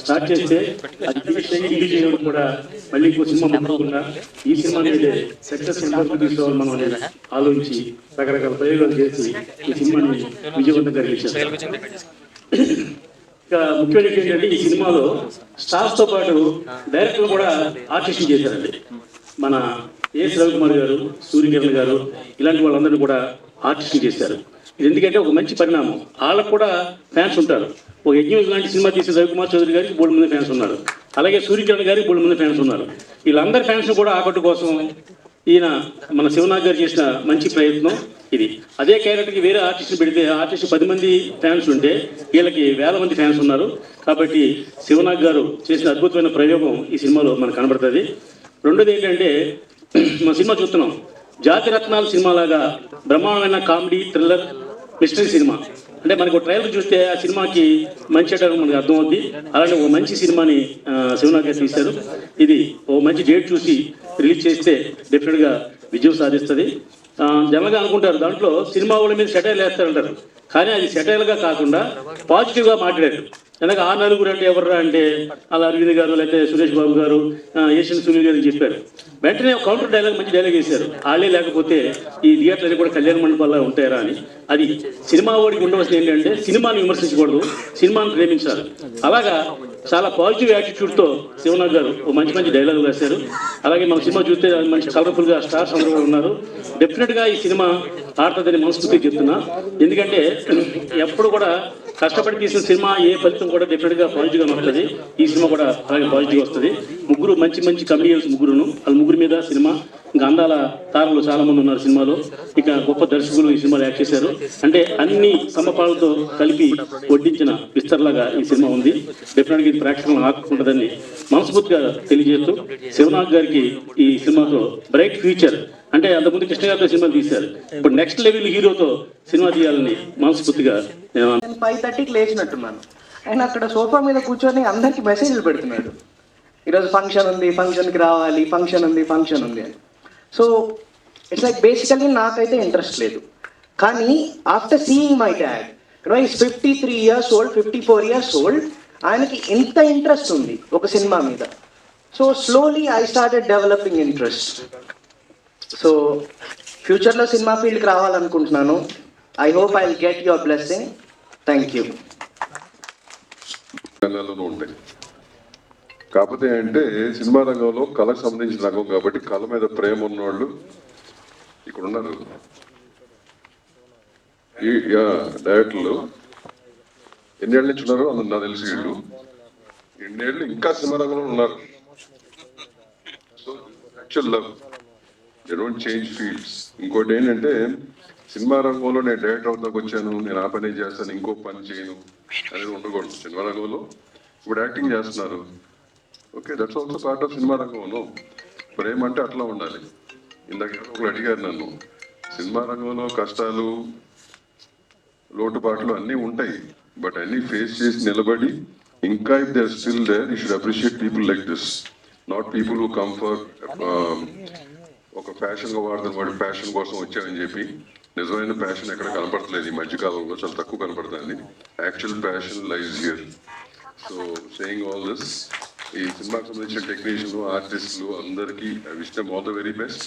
Start చేస్తే అది కూడా మళ్ళీ ఇంకో సినిమా మొదలకుండా ఈ సినిమా మీద సక్సెస్ ఎంతవరకు తీసుకోవాలి మనం అనేది ఆలోచించి రకరకాల ప్రయోగాలు చేసి ఈ సినిమాని విజయవంతంగా చేశారు. ఇంకా ముఖ్యంగా ఏంటంటే ఈ సినిమాలో స్టార్స్ తో పాటు డైరెక్టర్ కూడా ఆర్టిస్ట్ చేశారండి. మన ఎస్ రవికుమార్ గారు, సూర్యకిరణ్ గారు ఇలాంటి వాళ్ళందరూ కూడా ఆర్టిస్ట్ చేశారు. ఇది ఎందుకంటే ఒక మంచి పరిణామం. వాళ్ళకు కూడా ఫ్యాన్స్ ఉంటారు. ఒక యజ్ఞం లాంటి సినిమా తీసే రవికుమార్ చౌదరి గారికి 3 మంది ఫ్యాన్స్ ఉన్నారు. అలాగే సూర్యకిరణ్ గారికి 3 మంది ఫ్యాన్స్ ఉన్నారు. వీళ్ళందరి ఫ్యాన్స్ కూడా ఆకట్టు కోసం ఈయన మన శివనాగ్ గారు చేసిన మంచి ప్రయత్నం ఇది. అదే క్యారెక్టర్కి వేరే ఆర్టిస్ట్ని పెడితే ఆర్టిస్ట్ 10 మంది ఫ్యాన్స్ ఉంటే వీళ్ళకి 1000 మంది ఫ్యాన్స్ ఉన్నారు. కాబట్టి శివనాగ్ గారు చేసిన అద్భుతమైన ప్రయోగం ఈ సినిమాలో మనకు కనబడుతుంది. రెండోది ఏంటంటే మన సినిమా చూస్తున్నాం, జాతిరత్నాల సినిమా లాగా బ్రహ్మాండమైన కామెడీ, థ్రిల్లర్, మిస్టరీ సినిమా. అంటే మనకు ట్రైలర్ చూస్తే ఆ సినిమాకి మంచి మనకు అర్థమవుద్ది. అలానే ఓ మంచి సినిమాని శివనాగ్ గారు తీశారు. ఇది ఓ మంచి డేట్ చూసి రిలీజ్ చేస్తే డెఫినెట్గా విజయం సాధిస్తుంది. జనరల్గా అనుకుంటారు దాంట్లో సినిమా వాళ్ళ మీద సెటైల్ వేస్తారంటారు, కానీ అది సెటైల్గా కాకుండా పాజిటివ్గా మాట్లాడారు. ఎందుకంటే ఆ నలుగురు అంటే ఎవర్రా అంటే అలా అరవింద్ గారు, లేకపోతే సురేష్ బాబు గారు, ఏషియన్ సునీల్ గారు చెప్పారు. వెంటనే కౌంటర్ డైలాగ్, మంచి డైలాగ్ వేశారు. వాళ్ళే లేకపోతే ఈ థియేటర్లు కూడా కళ్యాణ మండపాల్లో ఉంటాయరా అని. అది సినిమా వాడికి ఉండవలసింది ఏంటంటే సినిమాని విమర్శించకూడదు, సినిమాని ప్రేమించాలి. అలాగా చాలా పాజిటివ్ యాటిట్యూడ్తో శివనాగ్ గారు ఓ మంచి మంచి డైలాగులు రాశారు. అలాగే మన సినిమా చూస్తే మంచి కలర్ఫుల్గా స్టార్స్ అందరూ ఉన్నారు. డెఫినెట్గా ఈ సినిమా ఆడుతుందని మనస్ఫూర్తిగా చెప్తున్నా. ఎందుకంటే ఎప్పుడు కూడా కష్టపడి తీసిన సినిమా ఏ ఫలితం కూడా డెఫినెట్గా పాజిటివ్గా వస్తుంది. ఈ సినిమా కూడా అలాగే పాజిటివ్గా వస్తుంది. ముగ్గురు మంచి మంచి కమెడియన్స్, ముగ్గురును వాళ్ళ ముగ్గురు మీద సినిమా. ఇంకా అందాల తారలు చాలా మంది ఉన్నారు సినిమాలో. ఇక గొప్ప దర్శకులు ఈ సినిమాలో యాక్ట్ చేశారు. అంటే అన్ని సమపాలతో కలిపి వడ్డించిన విస్తరలాగా ఈ సినిమా ఉంది. డెఫినెట్గా ఇది ప్రేక్షకులను ఆకట్టుకుంటుందని మనస్ఫూర్తిగా తెలియజేస్తూ శివనాగ్ గారికి ఈ సినిమాతో బ్రైట్ ఫ్యూచర్. అంటే అంతకుముందు కృష్ణ గారితో సినిమాలు తీశారు, ఇప్పుడు నెక్స్ట్ లెవెల్ హీరోతో సినిమా తీయాలని మనస్ఫూర్తిగా 5:30కి లేచినట్టున్నాను. ఆయన అక్కడ సోఫా మీద కూర్చొని అందరికి మెసేజ్లు పెడుతున్నాడు, ఈరోజు ఫంక్షన్ ఉంది, ఫంక్షన్కి రావాలి, ఫంక్షన్ ఉంది, ఫంక్షన్ ఉంది అని. సో ఇట్స్ లైక్ బేసికలీ నాకైతే ఇంట్రెస్ట్ లేదు. కానీ after seeing my dad, is 53 years old, 54 years old, ఆయనకి ఎంత ఇంట్రెస్ట్ ఉంది ఒక సినిమా మీద. So slowly I started developing interest. So ఫ్యూచర్లో సినిమా ఫీల్డ్కి రావాలనుకుంటున్నాను. I hope I will get your blessing. Thank you. ఉంటాయి కాకపోతే అంటే సినిమా రంగంలో కళకు సంబంధించిన రంగం కాబట్టి కళ మీద ప్రేమ ఉన్నవాళ్ళు ఇక్కడ ఉన్నారు. ఈ డైరెక్టర్లు ఎన్నేళ్ళ నుంచి ఉన్నారు అందులో నాకు తెలిసి వీళ్ళు ఎన్నేళ్ళు ఇంకా సినిమా రంగంలో ఉన్నారు. So actual love, they don't change fields. ఇంకోటి ఏంటంటే సినిమా రంగంలో నేను డైరెక్టర్ అవుతాకు వచ్చాను, నేను ఆ పని చేస్తాను, ఇంకో పని చేయను అనేది ఉండకూడదు. సినిమా రంగంలో ఇప్పుడు యాక్టింగ్ చేస్తున్నారు, okay, that's also part of cinema రంగంలో. ప్రేమ అంటే అట్లా ఉండాలి. ఇందాక ఒకరు అడిగారు నన్ను, సినిమా రంగంలో కష్టాలు, లోటుపాట్లు అన్నీ ఉంటాయి, బట్ అన్నీ ఫేస్ చేసి నిలబడి ఇంకా if they are still there, you should appreciate people like this, not people who come for ఒక ఫ్యాషన్గా వాడుతున్న వాడి ఫ్యాషన్ కోసం వచ్చామని చెప్పి. నిజమైన ప్యాషన్ ఎక్కడ కనపడట్లేదు ఈ మధ్యకాలంలో, చాలా తక్కువ కనపడుతుంది. Actual passion లైజ్ here. So saying all this, ఈ సినిమాకి సంబంధించిన టెక్నీషియన్లు, ఆర్టిస్టులు అందరికీ I wish them all the very best.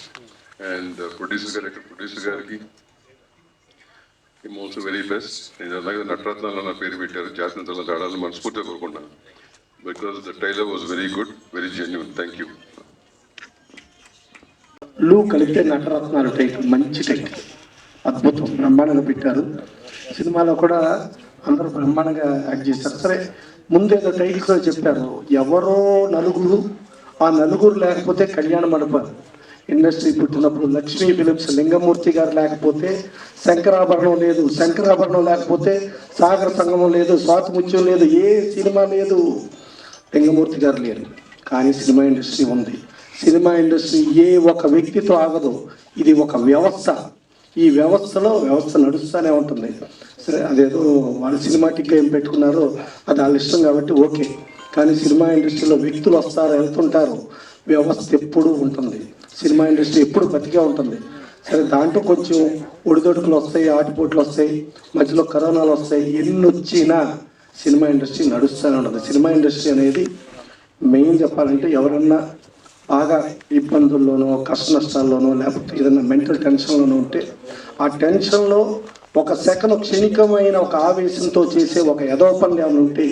And producer గారికి ఆల్సో వెరీ బెస్ట్. నేను అలాగే నటరత్నాలు నా పేరు పెట్టారు, జాతీయ ఆడాలని మనస్ఫూర్తిగా కోరుకుంటున్నాను. Because the trailer was very good, very genuine. Thank you. లూ కలిపితే నటరత్నాలు టైటిల్, మంచి టైటిల్, అద్భుతం, బ్రహ్మాండంగా పెట్టారు. సినిమాలో కూడా అందరూ బ్రహ్మాండంగా యాక్ట్ చేశారు. సరే, ముందేదో టైటిల్స్లో చెప్పారు, ఎవరో నలుగురు, ఆ నలుగురు లేకపోతే కళ్యాణ మండపం ఇండస్ట్రీ పుట్టినప్పుడు లక్ష్మీ ఫిలిప్స్, లింగమూర్తి గారు లేకపోతే శంకరాభరణం లేదు, శంకరాభరణం లేకపోతే సాగర సంగమం లేదు, స్వాతిముత్యం లేదు, ఏ సినిమా లేదు, లింగమూర్తి గారు లేరు. కానీ సినిమా ఇండస్ట్రీ ఉంది. సినిమా ఇండస్ట్రీ ఏ ఒక వ్యక్తితో ఆగదు, ఇది ఒక వ్యవస్థ. ఈ వ్యవస్థ నడుస్తూనే ఉంటుంది. సరే, అదేదో వాళ్ళు సినిమాటిక్గా ఏం పెట్టుకున్నారో అది వాళ్ళ ఇష్టం కాబట్టి ఓకే. కానీ సినిమా ఇండస్ట్రీలో వ్యక్తులు వస్తారు, వెళ్తుంటారు, వ్యవస్థ ఎప్పుడూ ఉంటుంది. సినిమా ఇండస్ట్రీ ఎప్పుడు బతికే ఉంటుంది. సరే, దాంట్లో కొంచెం ఒడిదొడుకులు వస్తాయి, ఆటుపోట్లు వస్తాయి, మధ్యలో కరోనాలు వస్తాయి, ఎన్ని వచ్చినా సినిమా ఇండస్ట్రీ నడుస్తూనే ఉండదు. సినిమా ఇండస్ట్రీ అనేది మెయిన్ చెప్పాలంటే ఎవరన్నా బాగా ఇబ్బందుల్లోనో కష్ట నష్టాల్లోనో లేకపోతే ఏదైనా మెంటల్ టెన్షన్లోనో ఉంటే ఆ టెన్షన్లో ఒక సెకండ్ క్షణికమైన ఒక ఆవేశంతో చేసే ఒక ఎదవ పనులు ఏమైనా ఉంటే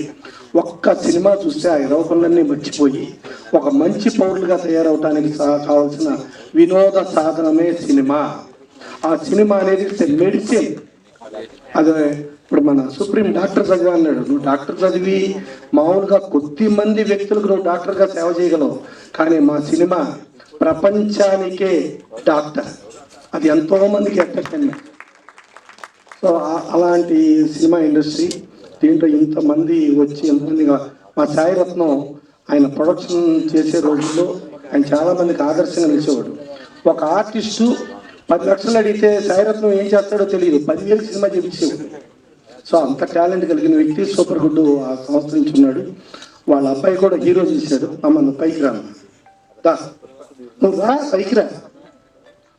ఒక్క సినిమా చూస్తే ఆ ఎదవ పనులన్నీ మర్చిపోయి ఒక మంచి పౌరులుగా తయారవడానికి కావాల్సిన వినోద సాధనమే సినిమా. ఆ సినిమా అనేది మెడిసిన్. అదే ఇప్పుడు మన సుప్రీం డాక్టర్ చదివా అన్నాడు. నువ్వు డాక్టర్ చదివి మామూలుగా కొద్ది మంది వ్యక్తులకు నువ్వు డాక్టర్గా సేవ చేయగలవు, కానీ మా సినిమా ప్రపంచానికే డాక్టర్. అది ఎంతో మందికి ఎంటర్టైన్మెంట్. సో అలాంటి సినిమా ఇండస్ట్రీ. దీంట్లో ఇంతమంది వచ్చి ఎంతమందిగా మా సాయిరత్నం ఆయన ప్రొడక్షన్ చేసే రోజుల్లో ఆయన చాలామందికి ఆదర్శంగా నిలిచేవాడు. ఒక ఆర్టిస్టు 10 లక్షలు అడిగితే సాయిరత్నం ఏం చేస్తాడో తెలియదు, 10,000 సినిమా చేపించేవాడు. సో అంత టాలెంట్ కలిగిన వ్యక్తి సూపర్ గుడ్ ఆ సంస్థ నుంచి ఉన్నాడు. వాళ్ళ అబ్బాయి కూడా హీరో చేశాడు. అమ్మ నువ్వు పైకి రా, నువ్వు రా పైకి రా,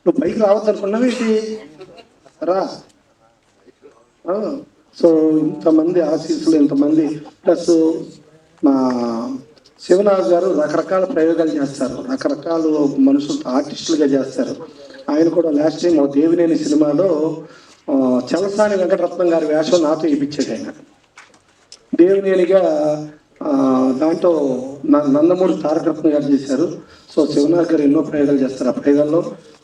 నువ్వు పైకి రావద్దు అనుకున్నావు ఏంటి, రా. సో ఇంతమంది ఆశీస్సులు, ఇంతమంది ప్లస్ మా శివనాథ్ గారు రకరకాల ప్రయోగాలు చేస్తారు, రకరకాల మనుషులు ఆర్టిస్టులుగా చేస్తారు. ఆయన కూడా లాస్ట్ టైం దేవినేని సినిమాలో చలసాని వెంకటరత్నం గారి వేషం నాతో ఇప్పించాడు. ఆయన దేవినేనిగా దాంట్లో నందమూరి తారకరత్నం గారు చేశారు. సో శివనాథ్ గారు ఎన్నో ప్రయోగాలు చేస్తారు. ఆ ప్రయోగాల్లో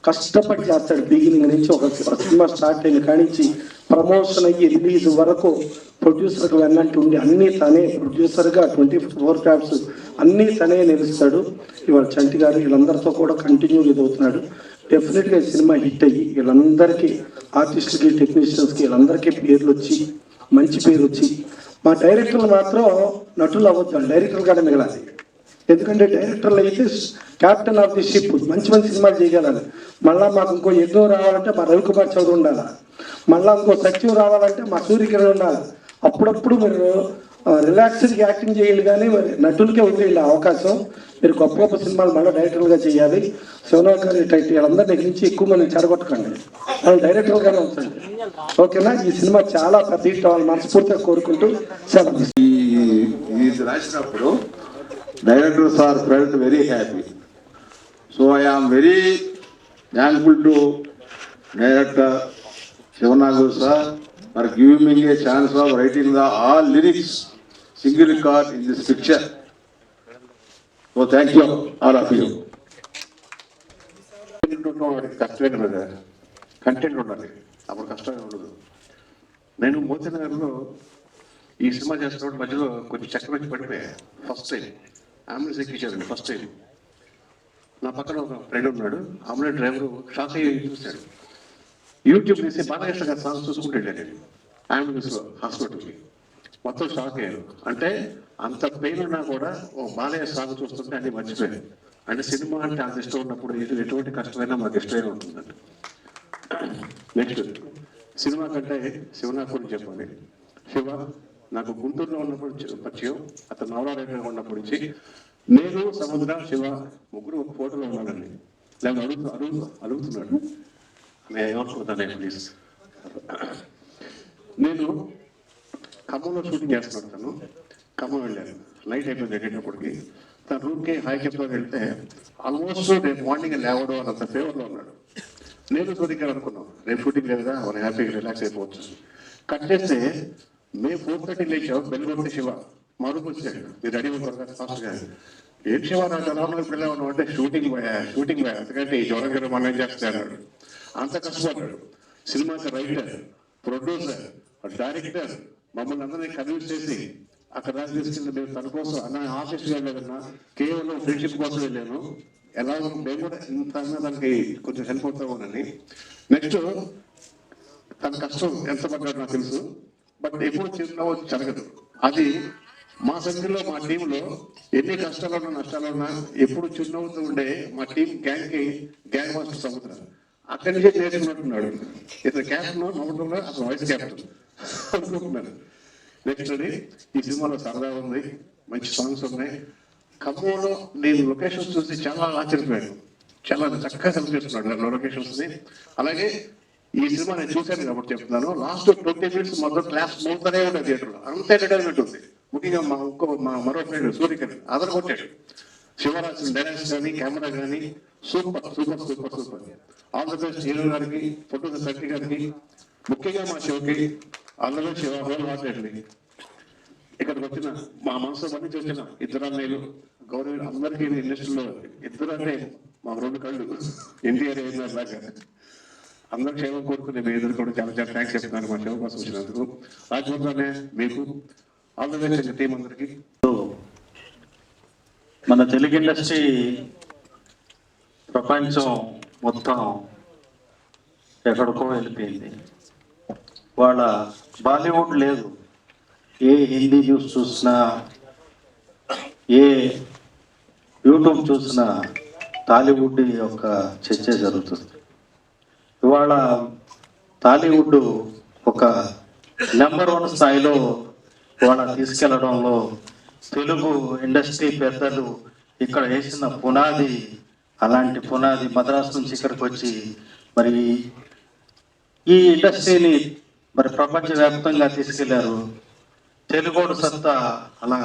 కష్టపడి చేస్తాడు. బిగినింగ్ నుంచి ఒక సినిమా స్టార్ట్ అయిన కానించి ప్రమోషన్ అయ్యి రిలీజ్ వరకు ప్రొడ్యూసర్కి వెన్నట్టు ఉండి అన్నీ తనే ప్రొడ్యూసర్గా 24 క్రాఫ్ట్స్ అన్నీ తనే నిలుస్తాడు. ఇవాళ చంటి గారు వీళ్ళందరితో కూడా కంటిన్యూ ఎదుగుతున్నాడు. డెఫినెట్గా ఈ సినిమా హిట్ అయ్యి వీళ్ళందరికీ ఆర్టిస్టులకి టెక్నీషియన్స్కి వీళ్ళందరికీ పేర్లు వచ్చి మంచి పేరు వచ్చి, మా డైరెక్టర్లు మాత్రం నటులు అవ్వద్దు, డైరెక్టర్గానే మిగలాలి. ఎందుకంటే డైరెక్టర్లు అయితే క్యాప్టెన్ ఆఫ్ ది షిప్, మంచి మంచి సినిమాలు చేయగలరు. మళ్ళీ మాకు ఇంకో యజ్ఞం రావాలంటే మా రవికుమార్ చౌదరి ఉండాలి, మళ్ళీ ఇంకో సత్యం రావాలంటే మా సూర్యకిరణ్ ఉండాలి. అప్పుడప్పుడు మీరు రిలాక్స్డ్గా యాక్టింగ్ చేయాలి, కానీ మరి నటులకే వదిలేయండి అవకాశం. మీరు గొప్ప గొప్ప సినిమాలు మళ్ళీ డైరెక్టర్గా చేయాలి. శివనాథ్ గారి టైట్ వీళ్ళందరి దగ్గర నుంచి ఎక్కువ మంది చెడగొట్టకండి, వాళ్ళు డైరెక్టర్గానే ఉంచండి. ఓకేనా? ఈ సినిమా చాలా పెద్ద హిట్ అవ్వాలి మనస్ఫూర్తిగా కోరుకుంటూ సెలవు. ఇది రాసినప్పుడు director sir felt very happy. So I am very thankful to director Shivanagar sir for giving me a chance of writing the all lyrics single record in this picture. So thank you all of you. కష్టమైన content ఉండాలి, అప్పుడు కష్టమే ఉండదు. నేను మోతీనగర్లో ఈ cinema చేస్తున్నప్పుడు మధ్యలో కొంచెం చక్రం వచ్చి పడిపోయా. ఫస్ట్ టైం అంబులెన్స్ ఎక్కించాడు. ఫస్ట్ టైం నా పక్కన ఒక ఫ్రెండ్ ఉన్నాడు, అంబులెన్స్ డ్రైవర్ షాక్ అయ్యి చూశాడు. యూట్యూబ్ తీసి బాలకృష్ణ గారి సాంగ్స్ చూసుకుంటాడు. నేను అంబులెన్స్లో హాస్పిటల్కి మొత్తం షాక్ అయ్యాను. అంటే అంత పెయిన్ ఉన్నా కూడా ఓ బాలయ్య సాంగ్ చూస్తుంటే అన్ని మర్చిపోయాను. అంటే సినిమా అంటే అంత ఇష్టం ఉన్నప్పుడు ఇది ఎటువంటి కష్టమైనా మాకు ఇష్టమైనా ఉంటుందండి. నెక్స్ట్ సినిమా కంటే శివనాథ్ గురించి చెప్పాలి. శివ నాకు గుంటూరులో ఉన్నప్పుడు పరిచయం, అతను నవరారేగా ఉన్నప్పటి నుంచి నేను సముద్ర శివ ముగ్గురు ఒక ఫోటోలో ఉన్నాడండి. లేకపోతే అడుగుతున్నాడు నేను ఏమనుకుంటాను ప్లీజ్. నేను ఖమ్మంలో షూటింగ్ చేస్తున్నాను. ఖమ్మం వెళ్ళాను, నైట్ అయిపోయింది వెళ్ళేటప్పటికి. తన రూమ్కి హాయ్ చెప్తాను వెళ్తే ఆల్మోస్ట్ రేపు మార్నింగ్ లేవడం అనంత ఫేవర్లో ఉన్నాడు. నేను షూటింగ్ అనుకున్నాను, రేపు షూటింగ్ లేదా మనం హ్యాపీగా రిలాక్స్ అయిపోవచ్చు. కట్ చేస్తే మే 4:30 లేచావు, బెల్లి శివ మా రూమ్ వచ్చాడు, మీరు రెడీ అవుతారు ఫాస్ట్గా. ఏం శివ నాకు ఎలా ఉన్నా ఇప్పుడు ఎలా ఉన్నావు అంటే షూటింగ్ పోయా ఎందుకంటే ఈ జ్వరం గారు మనం ఏం చేస్తాడు. అంత కష్టపడ్డాడు. సినిమాకి రైటర్, ప్రొడ్యూసర్, డైరెక్టర్ మమ్మల్ని అందరినీ కన్విన్స్ చేసి అక్కడ దాకా తీసుకెళ్ళి మేము తన కోసం అన్న ఆఫీస్కి వెళ్ళలేదన్నా, కేవలం ఫ్రెండ్షిప్ కోసం వెళ్ళాను. ఎలా మేము కూడా ఇంత దానికి కొంచెం హెల్ప్ అవుతామోనని. నెక్స్ట్ తన కష్టం ఎంత పడ్డాడు నాకు తెలుసు, బట్ ఎప్పుడు చిరునవ్వు జరగదు. అది మా సంఖ్యలో మా టీంలో ఎన్ని కష్టాలున్నా నష్టాలున్నా ఎప్పుడు చిరునవ్వుతూ ఉండే మా టీం గ్యాంగ్ మాస్టర్ సముద్ర అక్కడి నుంచే నేర్చుకున్నట్టున్నాడు. ఇతను క్యాప్టెన్ నవ్వడంలో అసలు వైస్ క్యాప్టెన్ అనుకుంటున్నాను. నెక్స్ట్ అది ఈ సినిమాలో సరదా ఉంది, మంచి సాంగ్స్ ఉన్నాయి. ఖమ్మంలో నేను లొకేషన్స్ చూసి చాలా ఆశ్చర్యపోయాను. చాలా చక్కగా సెలెక్ట్ చేస్తున్నాడు లొకేషన్స్ని. అలాగే ఈ సినిమా నేను చూశాను కాబట్టి చెప్తున్నాను. లాస్ట్ 20 minutes మొత్తం క్లాస్ మోగుతూనే ఉంటుంది థియేటర్లో, అంత ఎంటర్టైన్మెంట్ ఉంది. ముఖ్యంగా మా మరో ఫ్రెండ్ సూర్యకర్ అదర్ కొట్టాడు. శివరాజు డైరెక్షన్ కానీ కెమెరా కానీ super super super super. All the best hero గారికి, ఫోటోగ్రఫీ గారికి, ముఖ్యంగా మా శివకి all the best. Shiva wholeheartedly ఇక్కడికి వచ్చిన మా మనసులో పని చూసిన ఇద్దరు అన్నయ్యలు గౌరవ అందరికీ ఇండస్ట్రీలో ఇద్దరు అంటే మా 2 కళ్ళు ఎన్టీఆర్ ఏఎన్ఆర్ లాగా అందరూ క్షేమం కోరుకునే మీ ఎదురు కూడా చాలా చాలా థ్యాంక్స్ చెప్తున్నాను మా క్షేమం కోసం వచ్చినందుకు. రాజవర్ధనే మీకు ఆల్ ద బెస్ట్ టీం అందరికీ. మన తెలుగు ఇండస్ట్రీ ప్రపంచం మొత్తం ఎక్కడికో వెళ్ళిపోయింది. వాళ్ళ బాలీవుడ్ లేదు. ఏ హిందీ న్యూస్ చూసినా, ఏ యూట్యూబ్ చూసినా టాలీవుడ్ యొక్క చర్చ జరుగుతుంది. ఇవాళ టాలీవుడ్ ఒక నెంబర్ 1 స్థాయిలో ఇవాళ తీసుకెళ్లడంలో తెలుగు ఇండస్ట్రీ పెద్దలు ఇక్కడ వేసిన పునాది, అలాంటి పునాది మద్రాసు నుంచి ఇక్కడికి వచ్చి మరి ఈ ఇండస్ట్రీని మరి ప్రపంచవ్యాప్తంగా తీసుకెళ్లారు. తెలుగోడు సత్తా అలా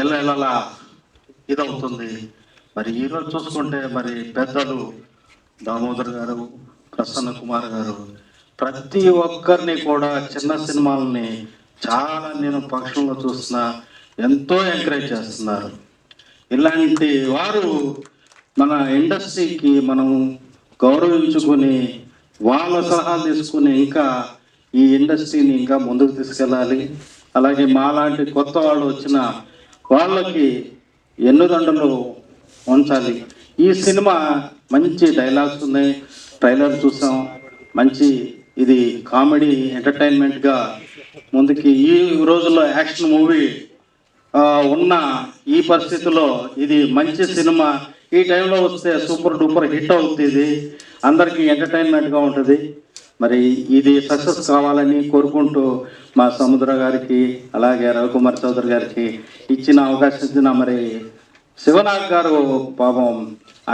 ఎల్లెలా ఇదవుతుంది. మరి ఈరోజు చూసుకుంటే మరి పెద్దలు దామోదర్ గారు, ప్రసన్న కుమార్ గారు ప్రతి ఒక్కరిని కూడా చిన్న సినిమాలని చాలా నేను ఫంక్షన్లో చూస్తున్నా ఎంతో ఎంకరేజ్ చేస్తున్నారు. ఇలాంటి వారు మన ఇండస్ట్రీకి మనం గౌరవించుకొని వాళ్ళ సలహాలు తీసుకుని ఇంకా ఈ ఇండస్ట్రీని ఇంకా ముందుకు తీసుకెళ్ళాలి. అలాగే మాలాంటి కొత్త వాళ్ళు వచ్చిన వాళ్ళకి ఎన్నుదండలు ఉంచాలి. ఈ సినిమా మంచి డైలాగ్స్ ఉన్నాయి, ట్రైలర్ చూసాం. మంచి ఇది కామెడీ ఎంటర్టైన్మెంట్గా ముందుకి ఈ రోజుల్లో యాక్షన్ మూవీ ఉన్న ఈ పరిస్థితుల్లో ఇది మంచి సినిమా. ఈ టైంలో వస్తే సూపర్ డూపర్ హిట్ అవుతుంది, అందరికీ ఎంటర్టైన్మెంట్గా ఉంటుంది. మరి ఇది సక్సెస్ కావాలని కోరుకుంటూ మా సముద్ర గారికి అలాగే రవికుమార్ చౌదరి గారికి ఇచ్చిన అవకాశం ఇచ్చిన మరి శివనాగ్ గారు పాపం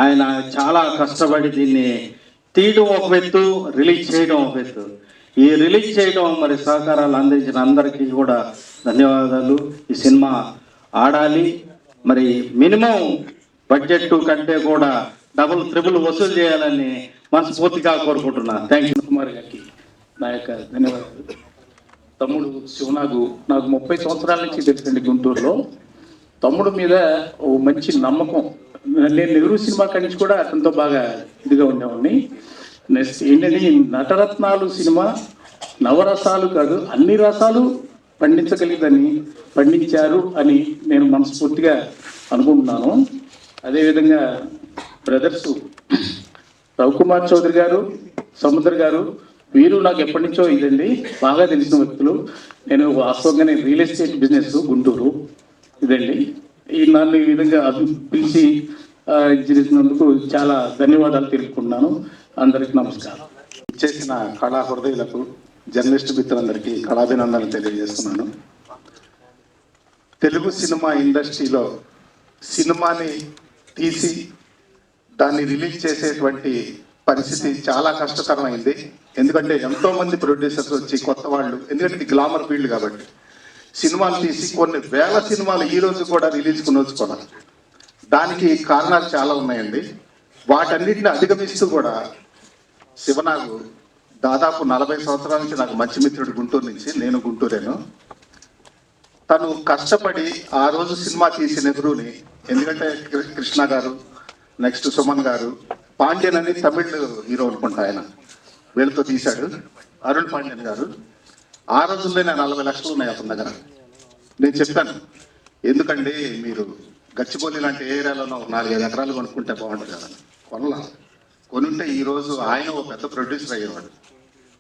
ఆయన చాలా కష్టపడి దీన్ని తీయడం ఒక ఎత్తు, రిలీజ్ చేయడం ఒక ఎత్తు. ఈ రిలీజ్ చేయడం మరి సహకారాలు అందించిన అందరికీ కూడా ధన్యవాదాలు. ఈ సినిమా ఆడాలి, మరి మినిమం బడ్జెట్ కంటే కూడా డబుల్ ట్రిపుల్ వసూలు చేయాలని మనస్ఫూర్తిగా కోరుకుంటున్నాను. Thank you. కుమార్ గారికి నా యొక్క ధన్యవాదాలు. తమ్ముడు శివనాగు నాకు 30 సంవత్సరాల నుంచి తెలుసండి గుంటూరులో. తమ్ముడు మీద ఓ మంచి నమ్మకం. నేను నెహ్రూ సినిమా నుంచి కూడా అతనితో బాగా ఇదిగా ఉండేవాడిని. నెక్స్ట్ ఏంటంటే ఈ నటరత్నాలు సినిమా నవరసాలు కాదు అన్ని రసాలు పండించారు అని నేను మనస్ఫూర్తిగా అనుకుంటున్నాను. అదేవిధంగా బ్రదర్స్ రవికుమార్ చౌదరి గారు, సముద్ర గారు వీరు నాకు ఎప్పటి నుంచో ఇదండి బాగా తెలిసిన వ్యక్తులు. నేను వాస్తవంగానే రియల్ ఎస్టేట్ బిజినెస్ గుంటూరు ఇదండి. నన్ను ఈ విధంగా పిలిచి చేసినందుకు చాలా ధన్యవాదాలు తెలుపుకుంటున్నాను. అందరికీ నమస్కారం. చేసిన కళా హృదయులకు, జర్నలిస్ట్ మిత్రులందరికీ కళాభినందనలు తెలియజేస్తున్నాను. తెలుగు సినిమా ఇండస్ట్రీలో సినిమాని తీసి దాన్ని రిలీజ్ చేసేటువంటి పరిస్థితి చాలా కష్టతరమైంది. ఎందుకంటే ఎంతోమంది ప్రొడ్యూసర్స్ వచ్చి కొత్త వాళ్ళు, ఎందుకంటే ఇది గ్లామర్ ఫీల్డ్ కాబట్టి సినిమాలు తీసి కొన్ని వేల సినిమాలు ఈ రోజు కూడా రిలీజ్కు నోచుకోవాలి. దానికి కారణాలు చాలా ఉన్నాయండి. వాటన్నిటిని అధిగమిస్తూ కూడా శివనాగు దాదాపు 40 సంవత్సరాల నుంచి నాకు మంచి మిత్రుడు గుంటూరు నుంచి, నేను గుంటూరేను. తను కష్టపడి ఆ రోజు సినిమా తీసి నెహ్రూని, ఎందుకంటే కృష్ణ గారు, నెక్స్ట్ సుమన్ గారు, పాండ్యన్ అని తమిళ్ హీరో అనుకుంటా ఆయన, వీళ్ళతో తీశాడు. అరుణ్ పాండ్యన్ గారు ఆ రోజుల్లోనే 40 లక్షలు ఉన్నాయి అతని దగ్గర. నేను చెప్పాను, ఎందుకండి మీరు గచ్చిబౌలి లాంటి ఏరియాలోనో 4-5 ఎకరాలు కొనుక్కుంటే బాగుంటుంది కదా. కొనుంటే ఈ రోజు ఆయన ఒక పెద్ద ప్రొడ్యూసర్ అయ్యేవాడు.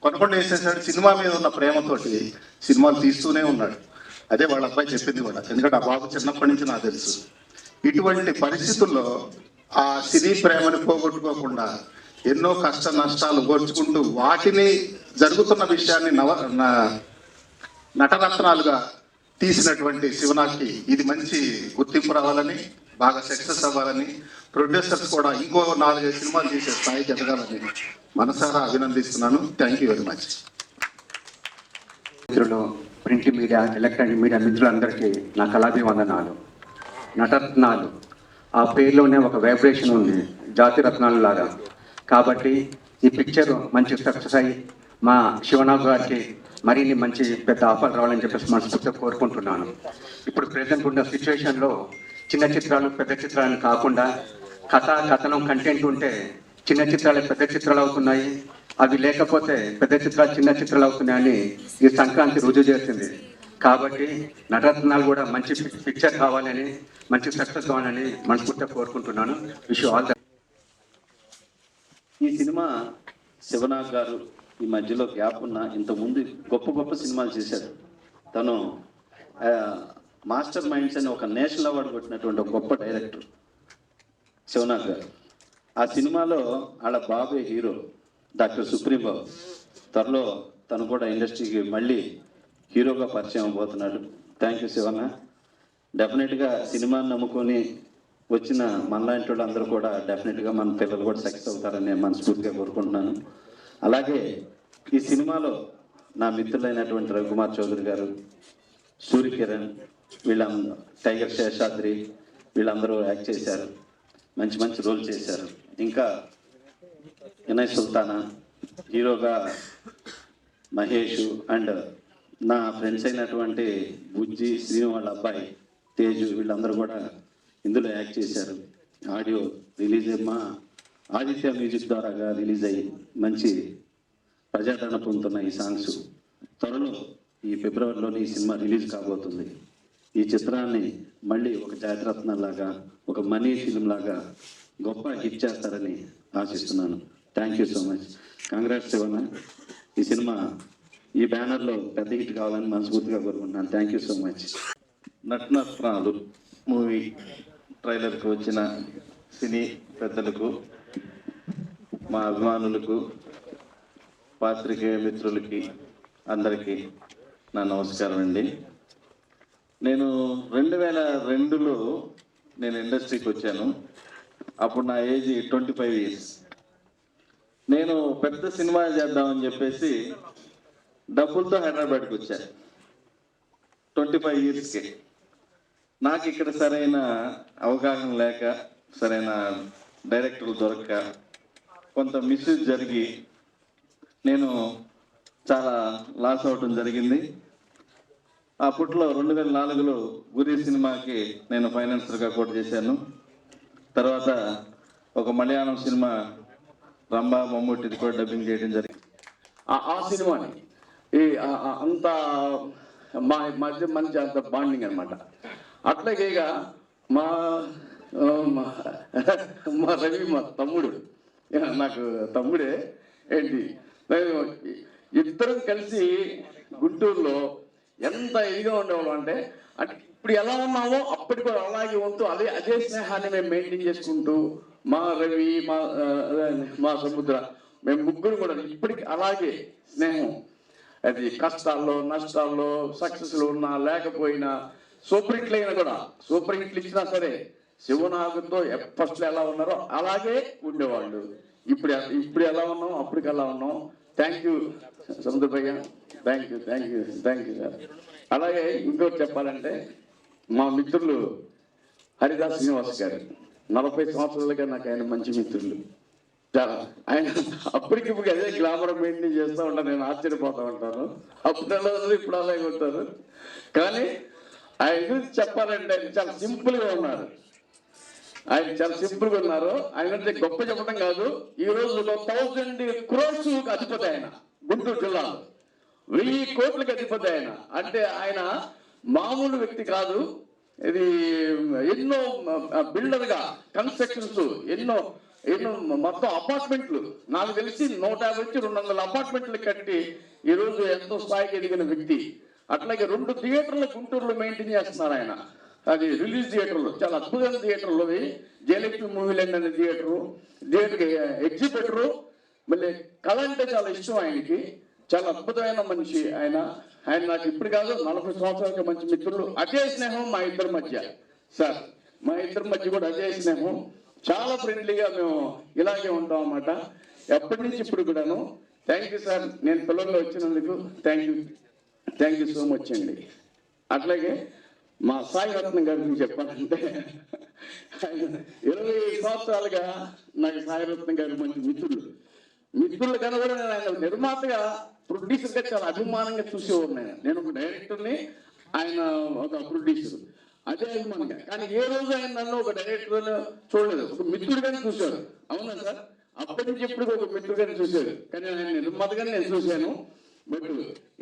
కొనకుండా వేసేసాడు. సినిమా మీద ఉన్న ప్రేమతోటి సినిమాలు తీస్తూనే ఉన్నాడు. అదే వాళ్ళ అబ్బాయి చెప్పింది కూడా, ఎందుకంటే ఆ బాబు చిన్నప్పటి నుంచి నాకు తెలుసు. ఇటువంటి పరిస్థితుల్లో ఆ సినీ ప్రేమని పోగొట్టుకోకుండా ఎన్నో కష్ట నష్టాలు ఓర్చుకుంటూ వాటిని జరుగుతున్న విషయాన్ని నటరత్నాలుగా తీసినటువంటి శివనాకి ఇది మంచి గుర్తింపు రావాలని, బాగా సక్సెస్ అవ్వాలని, ప్రొడ్యూసర్స్ కూడా ఇంకో 4-5 సినిమాలు తీసే స్థాయికి ఎదగాలని మనసారా అభినందిస్తున్నాను. Thank you very much. మిత్రులు, ప్రింట్ మీడియా, ఎలక్ట్రానిక్ మీడియా మిత్రులందరికీ నా కళాభివందనాలు. నటరత్నాలు ఆ పేరులోనే ఒక వైబ్రేషన్ ఉంది, జాతి రత్నాలు లాగా. కాబట్టి ఈ పిక్చర్ మంచి సక్సెస్ అయ్యి మా శివనాగ్ గారికి మరిన్ని మంచి పెద్ద ఆఫర్ రావాలని చెప్పేసి మనస్ఫూర్తిగా కోరుకుంటున్నాను. ఇప్పుడు ప్రెసెంట్ ఉన్న సిచ్యువేషన్లో చిన్న చిత్రాలు పెద్ద చిత్రాలను కాకుండా కథనం కంటెంట్ ఉంటే చిన్న చిత్రాలు పెద్ద చిత్రాలు అవుతున్నాయి, అవి లేకపోతే పెద్ద చిత్రాలు చిన్న చిత్రాలు అవుతున్నాయని ఈ సంక్రాంతి రుజువు చేసింది. కాబట్టి నటరత్నాలు కూడా మంచి పిక్చర్ కావాలని, మంచి సక్సెస్ కావాలని మనస్ఫూర్తిగా కోరుకుంటున్నాను. Wish you all the. ఈ సినిమా శివనాగ్ గారు ఈ మధ్యలో గ్యాప్ ఉన్న ఇంతకుముందు గొప్ప సినిమాలు చేశారు. తను మాస్టర్ మైండ్స్ అని ఒక నేషనల్ అవార్డు కొట్టినటువంటి ఒక గొప్ప డైరెక్టర్ శివనాగ్ గారు. ఆ సినిమాలో వాళ్ళ బాబే హీరో డాక్టర్ సుప్రీం బాబు. త్వరలో తను కూడా ఇండస్ట్రీకి మళ్ళీ హీరోగా పరిచయం అవబోతున్నాడు. Thank you Shivanna. డెఫినెట్గా సినిమాని నమ్ముకొని వచ్చిన మనలాంటి వాళ్ళు అందరూ కూడా డెఫినెట్గా మన పిల్లలు కూడా సక్సెస్ అవుతారని నేను మనస్ఫూర్తిగా కోరుకుంటున్నాను. అలాగే ఈ సినిమాలో నా మిత్రులైనటువంటి రవికుమార్ చౌదరి గారు, సూర్యకిరణ్, వీళ్ళందరూ, టైగర్ శేషాద్రి, వీళ్ళందరూ యాక్ట్ చేశారు, మంచి రోల్ చేశారు. ఇంకా వినయ్ సుల్తానా హీరోగా, మహేష్ అండ్ నా ఫ్రెండ్స్ అయినటువంటి బుజ్జి, శ్రీను వాళ్ళ అబ్బాయి తేజు, వీళ్ళందరూ కూడా ఇందులో యాక్ట్ చేశారు. ఆడియో రిలీజ్ మా ఆదిత్య మ్యూజిక్ ద్వారాగా రిలీజ్ అయ్యి మంచి ప్రజాదరణ పొందుతున్న ఈ సాంగ్స్ త్వరలో ఈ ఫిబ్రవరిలోనే ఈ సినిమా రిలీజ్ కాబోతుంది. ఈ చిత్రాన్ని మళ్ళీ ఒక జాతిరత్నంలాగా, ఒక మనీ ఫిలిం లాగా గొప్ప హిట్ చేస్తారని ఆశిస్తున్నాను. Thank you so much. Congrats Shivanna. ఈ సినిమా ఈ బ్యానర్లో పెద్ద హిట్ కావాలని మనస్ఫూర్తిగా కోరుకుంటున్నాను. Thank you so much. Nataratnalu movie ట్రైలర్కి వచ్చిన సినీ పెద్దలకు, మా అభిమానులకు, పాత్రికేయ మిత్రులకి అందరికీ నా నమస్కారం అండి. నేను 2002లో నేను ఇండస్ట్రీకి వచ్చాను. అప్పుడు నా ఏజ్ 25 years. నేను పెద్ద సినిమా చేద్దామని చెప్పేసి డబ్బులతో హైదరాబాద్కి వచ్చాను 25 yearsకి. నాకు ఇక్కడ సరైన అవగాహన లేక, సరైన డైరెక్టర్లు దొరక్క, కొంత మిస్యూజ్ జరిగి నేను చాలా లాస్ అవటం జరిగింది. అప్పట్లో 2004లో గురి సినిమాకి నేను ఫైనాన్సర్గా కూడా చేశాను. తర్వాత ఒక మలయాళం సినిమా రంభా మమ్ముట్టిది కూడా డబ్బింగ్ చేయడం జరిగింది. ఆ సినిమాని అంత మా మధ్య మంచి అంత బాండింగ్ అనమాట. అట్లాగే ఇక మా రవి మా తమ్ముడు, నాకు తమ్ముడే ఏంటి, ఇద్దరం కలిసి గుంటూరులో ఎంత ఇదిగా ఉండేవాళ్ళం అంటే ఇప్పుడు ఎలా ఉన్నామో అప్పటి కూడా అలాగే ఉంటూ అదే స్నేహాన్ని మేము మెయింటైన్ చేసుకుంటూ, మా రవి, మా సముద్ర, మేము ముగ్గురు కూడా ఇప్పటికి అలాగే స్నేహం. అది కష్టాల్లో, నష్టాల్లో, సక్సెస్లో ఉన్నా లేకపోయినా, సూపర్ హిట్లు అయినా కూడా, సూపర్ హిట్లు ఇచ్చినా సరే శివనాగుతో ఫస్ట్లో ఎలా ఉన్నారో అలాగే ఉండేవాళ్ళు. ఇప్పుడు ఎలా ఉన్నాం, అప్పటికి ఎలా ఉన్నాం. థ్యాంక్ యూ సముద్ర భయ్య. Thank you sir. అలాగే ఇంకోటి చెప్పాలంటే, మా మిత్రులు హరిదాస్ శ్రీనివాస్ గారు 40 సంవత్సరాలుగా నాకు ఆయన మంచి మిత్రులు. చాలా ఆయన అప్పటికి అదే గ్లామర్ మెయింటైన్ చేస్తూ ఉంటాను. నేను ఆశ్చర్యపోతూ ఉంటాను. అప్పుడు ఎలా ఉంది, ఇప్పుడు అలాగే ఉంటారు. కానీ ఆయన గురించి చెప్పాలంటే ఆయన చాలా సింపుల్గా ఉన్నారు. ఆయన గొప్ప చెప్పడం కాదు, ఈ రోజు 1000 crores అధిపతి ఆయన. గుంటూరు జిల్లాలో 1000 కోట్లకి అధిపతి ఆయన. అంటే ఆయన మామూలు వ్యక్తి కాదు. ఇది ఎన్నో బిల్డర్గా కన్స్ట్రక్షన్స్, ఎన్నో మొత్తం అపార్ట్మెంట్లు, నాకు తెలిసి 150 నుంచి 200 అపార్ట్మెంట్లు కట్టి ఈరోజు ఎంతో స్థాయికి ఎదిగిన వ్యక్తి. అట్లాగే 2 థియేటర్లు గుంటూరులో మెయింటైన్ చేస్తున్నారు ఆయన. అది రిలీజ్ థియేటర్లు, చాలా అద్భుతమైన థియేటర్లు. జయలక్ష్మి మూవీ ల్యాండ్ అనే థియేటర్ ఎగ్జిబిటరు. మళ్ళీ కళ అంటే చాలా ఇష్టం ఆయనకి. చాలా అద్భుతమైన మనిషి ఆయన. ఆయన నాకు ఇప్పుడు కాదు 40 సంవత్సరాలకి మంచి మిత్రులు. అదే స్నేహం మా ఇద్దరి మధ్య సార్, మా ఇద్దరి మధ్య కూడా అదే స్నేహం. చాలా ఫ్రెండ్లీగా మేము ఇలాగే ఉంటాం అన్నమాట ఎప్పటి నుంచి ఇప్పుడు కూడాను. థ్యాంక్ యూ సార్, నేను పిల్లల్లో వచ్చినందుకు థ్యాంక్ యూ సో మచ్ అండి. అట్లాగే మా సాయి రత్నం గారికి చెప్పాలంటే 20 సంవత్సరాలుగా నాకు సాయి రత్నం గారు మంచి మిత్రులు కన్నా కూడా నేను ఆయన నిర్మాతగా, ప్రొడ్యూసర్గా చాలా అభిమానంగా చూసేవాడు. నేను ఒక డైరెక్టర్ని, ఆయన ఒక ప్రొడ్యూసర్, అదే అభిమానంగా. కానీ ఏ రోజు ఆయన నన్ను ఒక డైరెక్టర్ చూడలేదు, ఒక మిత్రుడిగానే చూశాడు. అవునా సార్? అప్పటి నుంచి ఎప్పుడు ఒక మిత్రుడిగానే చూశాడు. కానీ ఆయన నిర్మాతగానే నేను చూశాను. బట్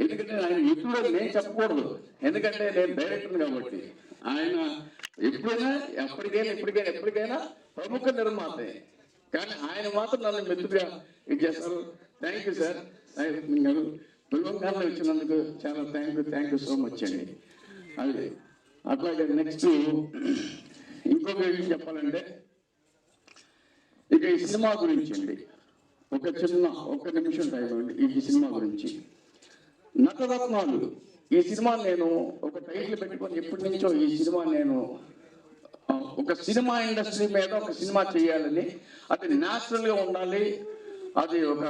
ఎందుకంటే ఆయన మిత్రుడు నేను చెప్పకూడదు, ఎందుకంటే నేను డైరెక్టర్ కాబట్టి. ఆయన ఎప్పుడైనా ఎప్పటికైనా ప్రముఖ నిర్మాతే, కానీ ఆయన మాత్రం నన్ను మిత్రుడిగా ఇచ్చేస్తారు. Thank you sir. గారు పిల్లలు ఇచ్చినందుకు చాలా థ్యాంక్ యూ సో మచ్ అండి. అది అట్లాగే నెక్స్ట్ ఇంకొక విషయం చెప్పాలంటే, ఇక ఈ సినిమా గురించి అండి ఒక్క నిమిషం టైం అండి. ఈ సినిమా గురించి నటరత్నాలు, ఈ సినిమా నేను ఒక టైటిల్ పెట్టుకొని ఎప్పటి నుంచో ఈ సినిమా నేను ఒక సినిమా ఇండస్ట్రీ మీద ఒక సినిమా చేయాలని, అది న్యాచురల్ గా ఉండాలి, అది ఒక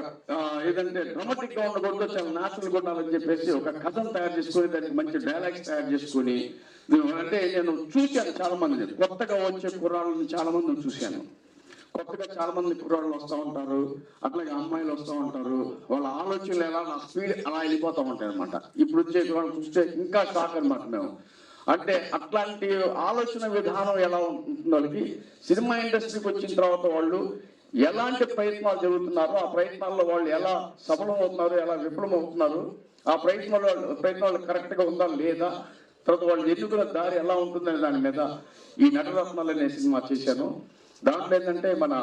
ఏదంటే డ్రామాటిక్ గా ఉండకూడదు, చాలా న్యాచురల్ గా ఉండాలని చెప్పేసి ఒక కథను తయారు చేసుకుని, దానికి మంచి డైలాగ్స్ తయారు చేసుకుని, అంటే నేను చూశాను చాలా మందిని, కొత్తగా వచ్చే కుర్రాళ్ళని చాలా మందిని చూశాను. కొత్తగా చాలా మంది కుర్రాళ్ళు వస్తూ ఉంటారు, అట్లాగే అమ్మాయిలు వస్తూ ఉంటారు. వాళ్ళ ఆలోచనలు ఎలా, నా స్పీడ్ అలా వెళ్ళిపోతూ ఉంటాయి అనమాట. ఇప్పుడు వచ్చే కుర్రాళ్ళు చూస్తే ఇంకా షాక్ అనమాట మేము. అంటే అట్లాంటి ఆలోచన విధానం ఎలా ఉంటుంది వాళ్ళకి, సినిమా ఇండస్ట్రీకి వచ్చిన తర్వాత వాళ్ళు ఎలాంటి ప్రయత్నాలు జరుగుతున్నారో, ఆ ప్రయత్నాల్లో వాళ్ళు ఎలా సఫలం అవుతున్నారు, ఎలా విఫలం అవుతున్నారు, ఆ ప్రయత్నాలు కరెక్ట్గా ఉందా లేదా, తర్వాత వాళ్ళు ఎన్నుకున్న దారి ఎలా ఉంటుందనే దాని మీద ఈ నటరత్నాలు అనే సినిమా చేశాను. దాంట్లో ఏంటంటే మన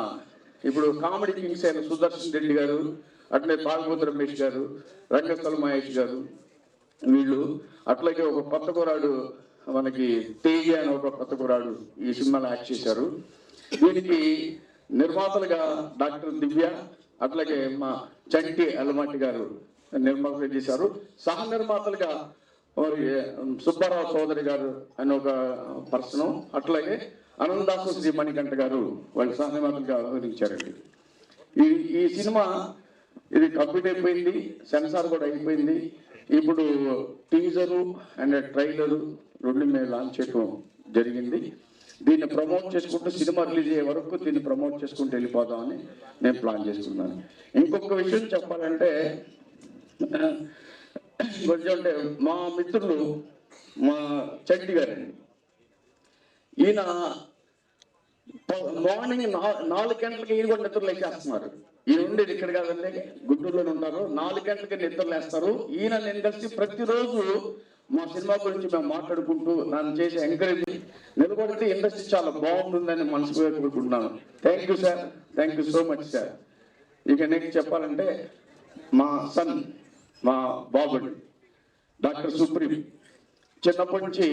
ఇప్పుడు కామెడీ కింగ్స్ అయిన సుదర్శన్ రెడ్డి గారు, అట్లే బాలభూత రమేష్ గారు, రంగస్థల మహేష్ గారు, వీళ్ళు, అట్లాగే ఒక కొత్త కురాడు మనకి తేజ అని ఒక కొత్త కురాడు ఈ సినిమాలో యాక్ట్ చేశారు. దీనికి నిర్మాతలుగా డాక్టర్ దివ్య, అట్లాగే మా చంటి అలమాటి గారు నిర్మాతలు చేశారు. సహ నిర్మాతలుగా సుబ్బారావు చౌదరి గారు అని ఒక పర్సన్, అట్లాగే అనందాసు శ్రీ మణికంఠ గారు వాళ్ళు సహ నిర్మాతలుగా వ్యవహరించారండి. ఈ సినిమా ఇది కంప్లీట్ అయిపోయింది, సెన్సార్ కూడా అయిపోయింది. ఇప్పుడు టీజరు అండ్ ట్రైలరు రెండు మేము లాంచ్ చేయడం జరిగింది. దీన్ని ప్రమోట్ చేసుకుంటూ సినిమా రిలీజ్ అయ్యే వరకు దీన్ని ప్రమోట్ చేసుకుంటూ వెళ్ళిపోదామని నేను ప్లాన్ చేస్తున్నాను. ఇంకొక విషయం చెప్పాలంటే, కొంచెం అంటే మా మిత్రులు మా చంటి గారండి, ఈయన మార్నింగ్ 4 గంటలకి ఈయన కూడా నిద్రలు వేసేస్తున్నారు. ఈయన ఉండేది ఇక్కడ కాదండి, గుంటూరులోనే ఉంటారు. 4 గంటలకి నిద్రలు వేస్తారు. ఈయన నేను కలిసి ప్రతిరోజు మా సినిమా గురించి మేము మాట్లాడుకుంటూ నన్ను చేసి ఎంకరేజ్ నిలబడితే ఇండస్ట్రీ చాలా బాగుంటుందని మనసుగా కోరుకుంటున్నాను. Thank you sir, thank you so much sir. ఇక నెక్స్ట్ చెప్పాలంటే మా సన్, మా బాబుడు డాక్టర్ సుప్రీం చిన్నప్పటి నుంచి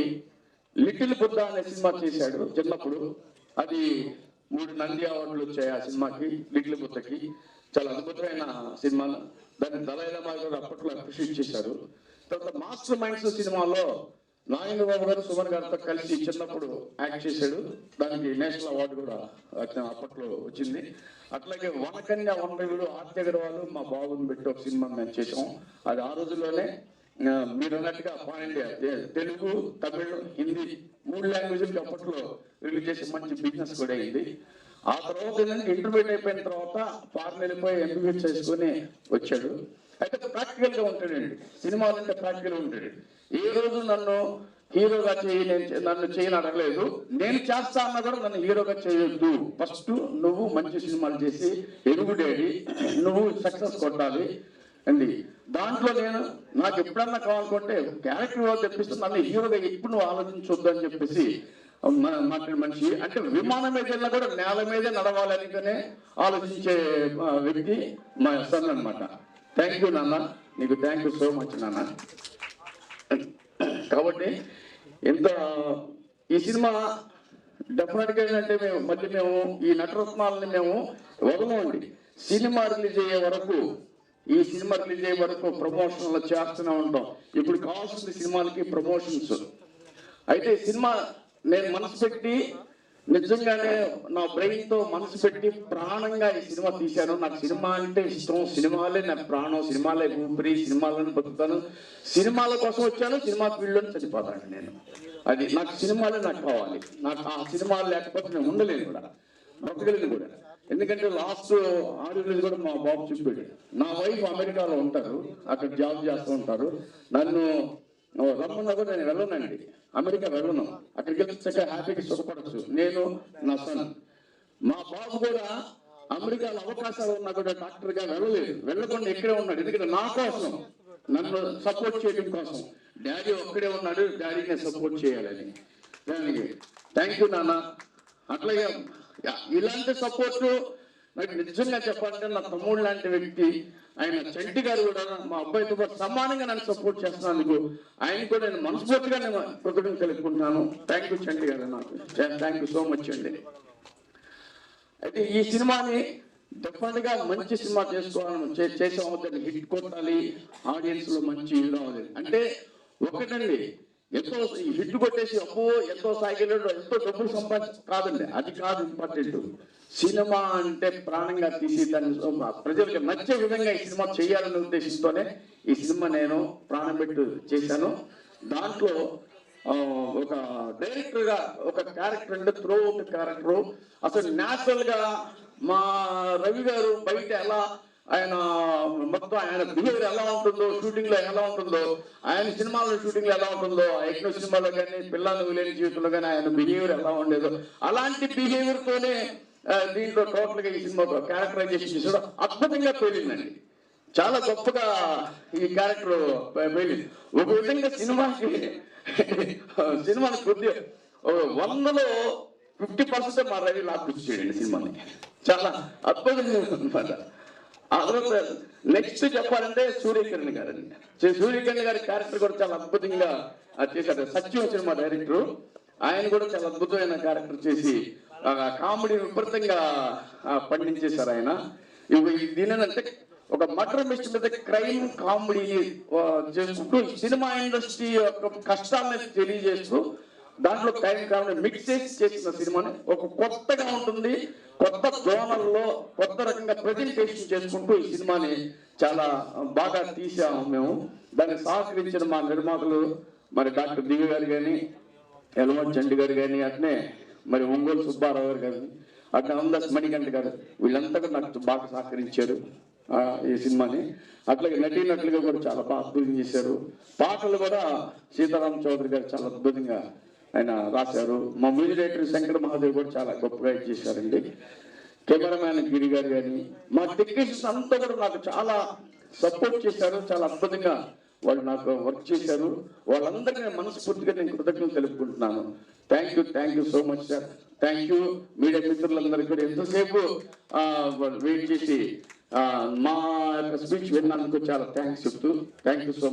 లిటిల్ బుద్ధ అనే సినిమా చేశాడు చిన్నప్పుడు. అది 3 నంది అవార్డులు వచ్చాయి ఆ సినిమాకి, లిటిల్ బుద్ధకి. చాలా అద్భుతమైన సినిమా. దాన్ని దళైలమా గారు అప్పట్లో అప్రిషియేట్ చేశారు. తర్వాత మాస్టర్ మైండ్స్ సినిమాలో నాగేంద్ర బాబు గారు సుమన్ గారితో కలిసి చిన్నప్పుడు యాక్ట్ చేశాడు. దానికి నేషనల్ అవార్డు కూడా అప్పట్లో వచ్చింది. అట్లాగే వనకన్య వనరుడు ఆర్త్యగరవాళ్ళు మా బాబుని పెట్టి ఒక సినిమా మేము చేసాం. అది ఆ రోజుల్లోనే మీరు అన్నట్టుగా పాన్ ఇండియా తెలుగు, తమిళ్, హిందీ 3 లాంగ్వేజ్లకి అప్పట్లో రిలీజ్ చేసి మంచి బిజినెస్ కూడా అయింది. ఆ తర్వాత ఏంటంటే ఇంటర్మీడియట్ అయిపోయిన తర్వాత ఫారెన్ వెళ్ళిపోయి ఎంబీబీఎస్ చేసుకుని వచ్చాడు. అయితే ప్రాక్టికల్ గా ఉంటాడండి, సినిమాలు అంటే ప్రాక్టికల్ గా ఉంటాడు. ఏ రోజు నన్ను హీరోగా నన్ను చేయని అడగలేదు. నేను చేస్తా అన్నా కూడా నన్ను హీరోగా చేయొద్దు, ఫస్ట్ నువ్వు మంచి సినిమాలు చేసి ఎరుగుడేది, నువ్వు సక్సెస్ కొట్టాలి అండి. దాంట్లో నేను నాకు ఎప్పుడన్నా కావాలనుకుంటే క్యారెక్టర్ తెప్పిస్తే నన్ను హీరోగా ఎప్పుడు నువ్వు ఆలోచించొద్దు అని చెప్పేసి మాట్లాడే మనిషి. అంటే విమానం మీద వెళ్ళినా కూడా నేల మీదే నడవాలనికనే ఆలోచించే వ్యక్తి మా సన్ అనమాట. థ్యాంక్ యూ నాన్న, నీకు థ్యాంక్ యూ సో మచ్ నాన్న. కాబట్టి ఇంత ఈ సినిమా డెఫినెట్గా ఏంటంటే మేము ఈ నటరత్నాలని మేము వదలండి. సినిమా రిలీజ్ అయ్యే వరకు ఈ సినిమా రిలీజ్ అయ్యే వరకు ప్రమోషన్లు చేస్తూనే ఉంటాం. ఇప్పుడు కావాల్సిన సినిమాలకి ప్రమోషన్స్. అయితే సినిమా నేను మనసు పెట్టి నిజంగానే నా బ్రెయిన్తో మనసు పెట్టి ప్రాణంగా ఈ సినిమా తీశాను. నాకు సినిమా అంటే ఇష్టం, సినిమాలే నా ప్రాణం, సినిమాలే ఊపిరి, సినిమాలను బతుకుతాను, సినిమాల కోసం వచ్చాను, సినిమా ఫీల్డ్లో చనిపోతాను నేను. అది నాకు సినిమాలే నాకు కావాలి. నాకు ఆ సినిమాలు లేకపోతే నేను ఉండలేను కూడా, బ్రతకలేను కూడా. ఎందుకంటే లాస్ట్ ఆడియో కూడా మా బాబు చెప్పాడు, నా వైఫ్ అమెరికాలో ఉంటారు, అక్కడ జాబ్ చేస్తూ ఉంటారు, నన్ను రమ్మన్నా కూడా నేను వెళ్ళనండి, అమెరికా వెళ్ళను, అక్కడికి వెళ్ళి చక్కగా హ్యాపీగా సుఖపడచ్చు నేను, నా సన్. మా బాబు కూడా అమెరికాలో అవకాశాలు ఉన్నా కూడా డాక్టర్గా వెళ్ళలేదు, వెళ్ళకుండా ఇక్కడే ఉన్నాడు. ఎందుకంటే నా కోసం, నన్ను సపోర్ట్ చేయడం కోసం. డాడీ ఒక్కడే ఉన్నాడు, డాడీని సపోర్ట్ చేయాలని. దానికి థ్యాంక్ యూ నాన్న. అట్లాగే ఇలాంటి సపోర్ట్ నాకు నిజంగా చెప్పాలంటే నా తమ్ముడు లాంటి వ్యక్తి ఆయన చంటి గారు కూడా మా అబ్బాయితో పాటు సమానంగా నన్ను సపోర్ట్ చేస్తున్నందుకు ఆయన కూడా నేను మనస్ఫూర్తిగా నేను కృతజ్ఞతలు తెలుపుకుంటున్నాను. థ్యాంక్ యూ చంటి గారు, నాకు థ్యాంక్ యూ సో మచ్ అండి. అయితే ఈ సినిమాని డెఫినెట్ గా మంచి సినిమా చేసుకోవాలని చేసాము, దాన్ని హిట్ కొట్టాలి, ఆడియన్స్ లో మంచి రావాలి అంటే ఒకటండి, ఎంతో హిట్ కొట్టేసి అబ్బో ఎంతో స్థాయిలో ఎంతో డబ్బులు సంపాదించు కాదండి, అది కాదు ఇంపార్టెంట్. సినిమా అంటే ప్రాణంగా తీసి దాన్ని ప్రజలకు నచ్చే విధంగా ఈ సినిమా చేయాలనే ఉద్దేశంతోనే ఈ సినిమా నేను ప్రాణం పెట్టి చేశాను. దాంట్లో ఒక డైరెక్టర్ గా ఒక క్యారెక్టర్ అంటే త్రో అవుట్ క్యారెక్టర్ అసలు న్యాచురల్ గా మా రవి గారు బయట ఎలా ఆయన మొత్తం ఆయన బిహేవియర్ ఎలా ఉంటుందో, షూటింగ్ లో ఎలా ఉంటుందో, ఆయన సినిమాలో షూటింగ్ లో ఎలా ఉంటుందో, ఎన్నో సినిమాలో కానీ పిల్లలు లేని జీవితంలో కానీ ఆయన బిహేవియర్ ఎలా ఉండేదో అలాంటి బిహేవియర్ తోనే దీంట్లో టోటల్ గా ఈ సినిమా క్యారెక్టరైజేషన్ చేసాడు. అద్భుతంగా పేలిందండి, చాలా గొప్పగా ఈ క్యారెక్టర్ పేలింది. ఒక విధంగా సినిమాని కొద్దిగా 100లో 50% మా రవి లాక్కొచ్చి చేయండి సినిమాని, చాలా అద్భుతంగా అనమాట. ఆ తర్వాత నెక్స్ట్ చెప్పాలంటే సూర్యకిరణ్ గారు, సూర్యకిరణ్ గారి క్యారెక్టర్ కూడా చాలా అద్భుతంగా చేశారు. సత్యం సినిమా డైరెక్టర్, ఆయన కూడా చాలా అద్భుతమైన క్యారెక్టర్ చేసి కామెడీ విపరీతంగా పండించేశారు ఆయన. దీనంటే ఒక మర్డర్ మిస్టరీ మీద క్రైమ్ కామెడీ చేసుకుంటూ సినిమా ఇండస్ట్రీ యొక్క కష్టాలను తెలియజేస్తూ దాంట్లో క్రైమ్ కామెడీ మిక్స్ చేసి చేసిన సినిమాని ఒక కొత్తగా ఉంటుంది, కొత్త జోనల్లో కొత్త రకంగా ప్రజెంటేషన్ చేసుకుంటూ ఈ సినిమాని చాలా బాగా తీసాము మేము. దానికి సహకరించిన మా నిర్మాతలు మరి డాక్టర్ దివ్య గారు కానీ, యలమంచి చండి గారు కానీ, అట్నే మరి ఒంగోలు సుబ్బారావు గారు కానీ, అట్లా అందరు మణికంఠ గారు, వీళ్ళంతా కూడా నాకు బాగా సహకరించారు ఈ సినిమాని. అట్లాగే నటీనటులుగా కూడా చాలా బాగా అద్భుతం చేశారు. పాటలు కూడా సీతారాం చౌదరి గారు చాలా అద్భుతంగా ఆయన రాశారు. మా మ్యూజిక్ డైరెక్టర్ శంకర్ మహాదేవ్ కూడా చాలా గొప్పగా చేశారండి. కెమెరామ్యాన్ గిరి గారు కానీ, మా టెక్నీషియన్స్ అంతా కూడా నాకు చాలా సపోర్ట్ చేశారు, చాలా అద్భుతంగా వాళ్ళు నాకు వర్క్ చేశారు. వాళ్ళందరికీ నేను మనస్ఫూర్తిగా నేను కృతజ్ఞతలు తెలుపుకుంటున్నాను. Thank you so much sir. Thank you media మిత్రులందరికీ కూడా ఎంతసేపు వెయిట్ చేసి మా యొక్క స్పీచ్ విన్నందుకు చాలా థ్యాంక్స్ చెప్తూ థ్యాంక్ యూ సో మచ్.